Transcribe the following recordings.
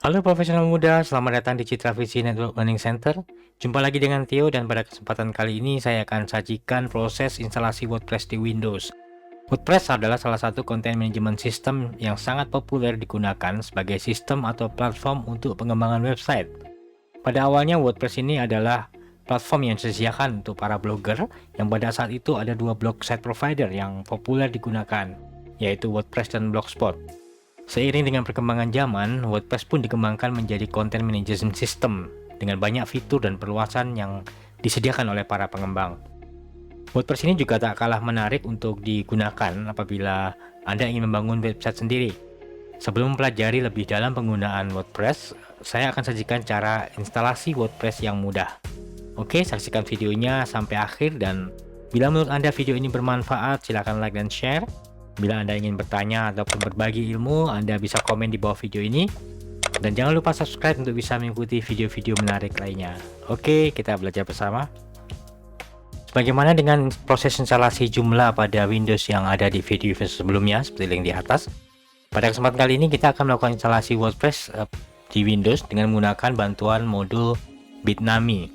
Halo profesional muda, selamat datang di Citra Visi Network Learning Center. Jumpa lagi dengan Theo dan pada kesempatan kali ini saya akan sajikan proses instalasi WordPress di Windows. WordPress adalah salah satu konten manajemen sistem yang sangat populer digunakan sebagai sistem atau platform untuk pengembangan website. Pada awalnya WordPress ini adalah platform yang disediakan untuk para blogger yang pada saat itu ada dua blog site provider yang populer digunakan, yaitu WordPress dan Blogspot. Seiring dengan perkembangan zaman, WordPress pun dikembangkan menjadi content management system dengan banyak fitur dan perluasan yang disediakan oleh para pengembang. WordPress ini juga tak kalah menarik untuk digunakan apabila Anda ingin membangun website sendiri. Sebelum mempelajari lebih dalam penggunaan WordPress, saya akan sajikan cara instalasi WordPress yang mudah. Oke, saksikan videonya sampai akhir dan bila menurut Anda video ini bermanfaat, silakan like dan share. Bila Anda ingin bertanya ataupun berbagi ilmu, Anda bisa komen di bawah video ini. Dan jangan lupa subscribe untuk bisa mengikuti video-video menarik lainnya. Oke, kita belajar bersama. Bagaimana dengan proses instalasi Joomla pada Windows yang ada di video sebelumnya, seperti link di atas. Pada kesempatan kali ini kita akan melakukan instalasi WordPress di Windows dengan menggunakan bantuan modul Bitnami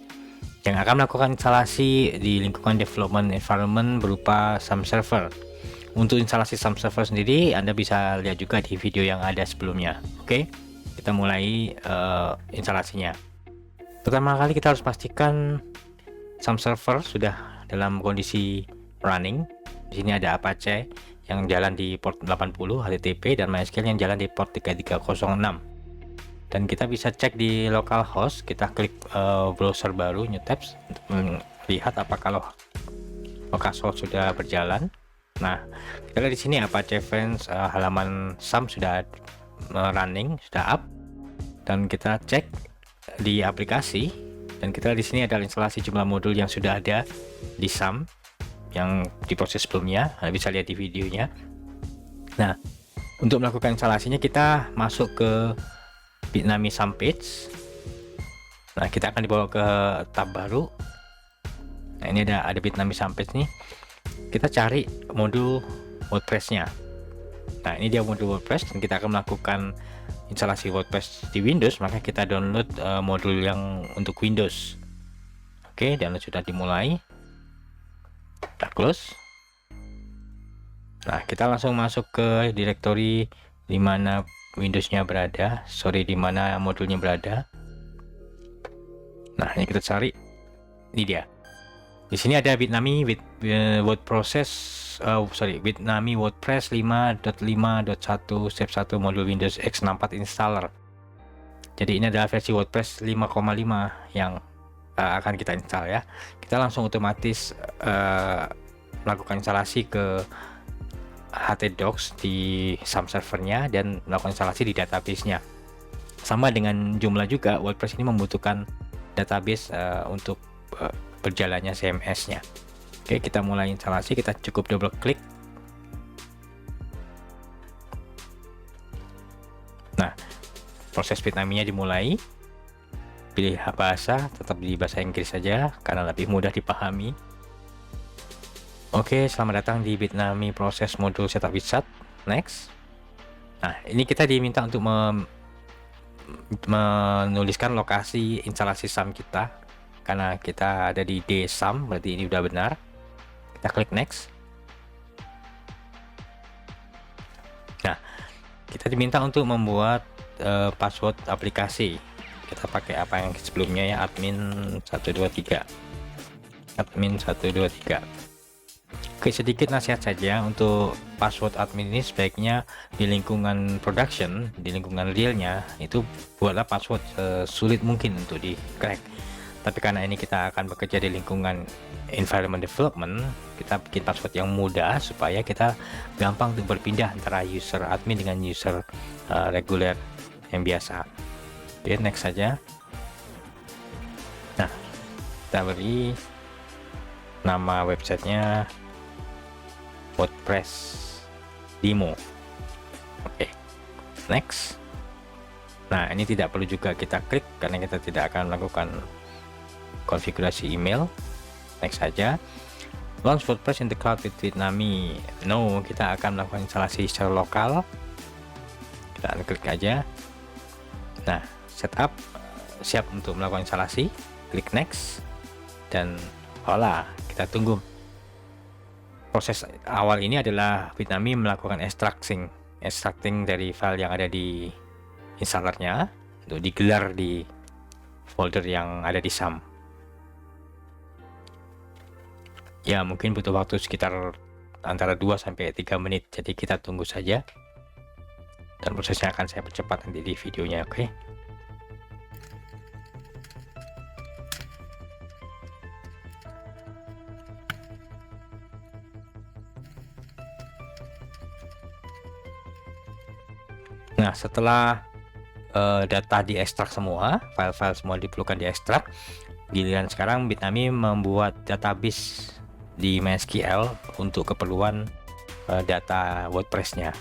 yang akan melakukan instalasi di lingkungan development environment berupa SAM server. Untuk instalasi SAM server sendiri Anda bisa lihat juga di video yang ada sebelumnya. Oke, kita mulai instalasinya. Pertama kali kita harus pastikan SAM server sudah dalam kondisi running. Di sini ada Apache yang jalan di port 80 HTTP dan MySQL yang jalan di port 3306. Dan kita bisa cek di localhost, kita klik browser baru new tabs untuk melihat apakah localhost sudah berjalan. Nah, kita lihat di sini Apache Friends halaman SAM sudah running, sudah up, dan kita cek di aplikasi dan kita lihat di sini ada instalasi jumlah modul yang sudah ada di SAM yang diproses sebelumnya. Anda bisa lihat di videonya. Nah, untuk melakukan instalasinya kita masuk ke Bitnami SAM page. Nah, kita akan dibawa ke tab baru. Nah, ini ada Bitnami SAM page nih. Kita cari modul WordPress-nya. Nah, ini dia modul WordPress dan kita akan melakukan instalasi WordPress di Windows, maka kita download modul yang untuk Windows. Oke, download sudah dimulai. Kita close. Nah, kita langsung masuk ke directory di mana Windows-nya berada, di mana modulnya berada. Nah, ini kita cari. Ini dia. Di sini ada Bitnami Bitnami WordPress 5.5.1 step 1 modul Windows x64 installer. Jadi ini adalah versi WordPress 5.5 yang akan kita install ya. Kita langsung otomatis melakukan instalasi ke htdocs di SAM servernya dan melakukan instalasi di database-nya. Sama dengan Joomla juga, WordPress ini membutuhkan database untuk berjalannya CMS-nya. Oke, kita mulai instalasi. Kita cukup double klik. Nah, proses Bitnami-nya dimulai. Pilih bahasa, tetap di bahasa Inggris saja karena lebih mudah dipahami. Oke, selamat datang di Bitnami proses modul setup wizard. Next. Nah, ini kita diminta untuk menuliskan lokasi instalasi SAM kita. Karena kita ada di DSAM, berarti ini udah benar. Kita klik next. Nah, kita diminta untuk membuat password aplikasi. Kita pakai apa yang sebelumnya ya, admin 123. Admin 123. Oke, sedikit nasihat saja untuk password admin ini sebaiknya di lingkungan production, di lingkungan realnya itu buatlah password sulit mungkin untuk di crack. Tapi karena ini kita akan bekerja di lingkungan environment development, kita bikin password yang mudah supaya kita gampang untuk berpindah antara user admin dengan user reguler yang biasa. Oke, next saja. Nah, kita beri nama websitenya WordPress demo. Oke, next. Nah, ini tidak perlu juga kita klik karena kita tidak akan melakukan konfigurasi email. Next saja. Launch WordPress in the cloud with Bitnami. No, kita akan melakukan instalasi secara lokal. Kita klik aja. Nah, setup, siap untuk melakukan instalasi, klik next, dan voila, kita tunggu. Proses awal ini adalah Bitnami melakukan extracting dari file yang ada di installernya untuk digelar di folder yang ada di SAM. Ya, mungkin butuh waktu sekitar antara 2-3 menit, jadi kita tunggu saja. Dan prosesnya akan saya percepat nanti di videonya, oke? Nah, setelah data diekstrak semua, file-file semua diperlukan diekstrak, giliran sekarang Bitnami membuat database di MySQL untuk keperluan data WordPress-nya.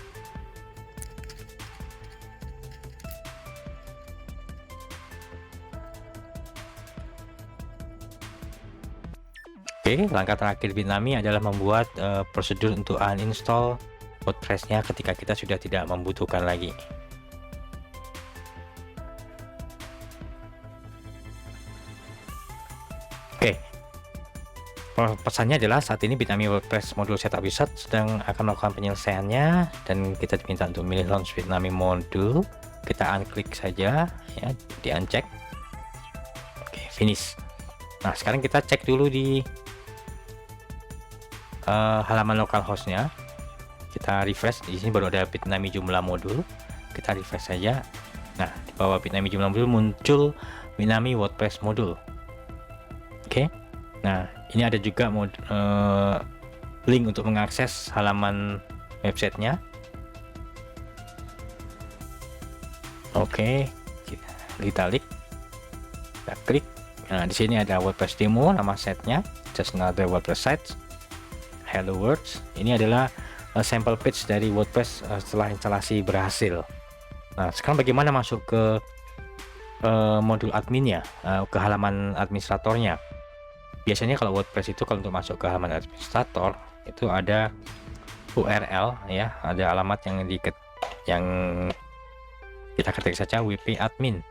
Oke, langkah terakhir Bitnami adalah membuat prosedur untuk uninstall WordPress-nya ketika kita sudah tidak membutuhkan lagi. Oke, pesannya adalah saat ini Bitnami WordPress modul setup wizard sedang akan melakukan penyelesaiannya, dan kita diminta untuk memilih launch Bitnami modul. Kita unklik saja ya, di uncheck. Oke, finish. Nah, sekarang kita cek dulu di halaman localhost-nya. Kita refresh, di sini baru ada Bitnami jumlah modul. Kita refresh saja. Nah, di bawah Bitnami jumlah modul muncul Bitnami WordPress modul. Oke. Nah, ini ada juga link untuk mengakses halaman websitenya. Oke, kita klik. Nah, di sini ada WordPress demo, nama site-nya just another WordPress site. Hello World. Ini adalah sampel page dari WordPress setelah instalasi berhasil. Nah, sekarang bagaimana masuk ke modul adminnya, ke halaman administratornya? Biasanya kalau WordPress itu kalau untuk masuk ke halaman administrator itu ada URL ya, ada alamat yang kita ketik saja wp admin,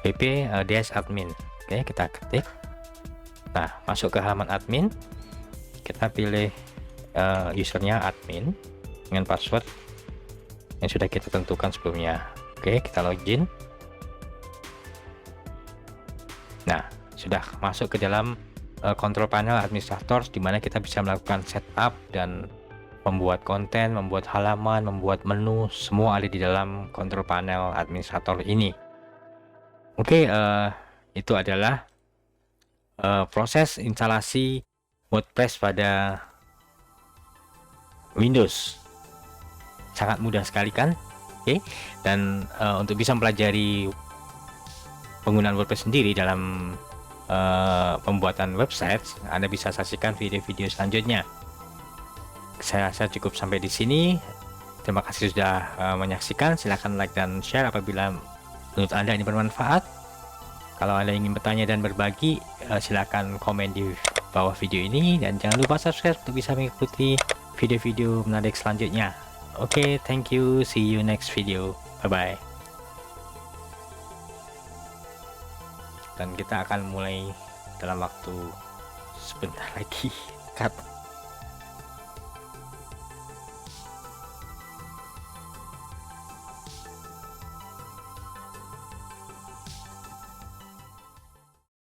wp ds admin. Oke, kita ketik. Nah, masuk ke halaman admin, kita pilih usernya admin dengan password yang sudah kita tentukan sebelumnya. Oke, kita login. Nah, sudah masuk ke dalam control panel administrator, di mana kita bisa melakukan setup dan membuat konten, membuat halaman, membuat menu, semua ada di dalam control panel administrator ini. Oke, itu adalah proses instalasi WordPress pada Windows. Sangat mudah sekali kan? Oke, dan untuk bisa mempelajari penggunaan WordPress sendiri dalam pembuatan website, Anda bisa saksikan video-video selanjutnya. Saya rasa cukup sampai di sini. Terima kasih sudah menyaksikan. Silahkan like dan share apabila menurut Anda ini bermanfaat. Kalau Anda ingin bertanya dan berbagi, silahkan komen di bawah video ini, dan jangan lupa subscribe untuk bisa mengikuti video-video menarik selanjutnya. Oke, thank you. See you next video. Bye-bye. Dan kita akan mulai dalam waktu sebentar lagi. Cut.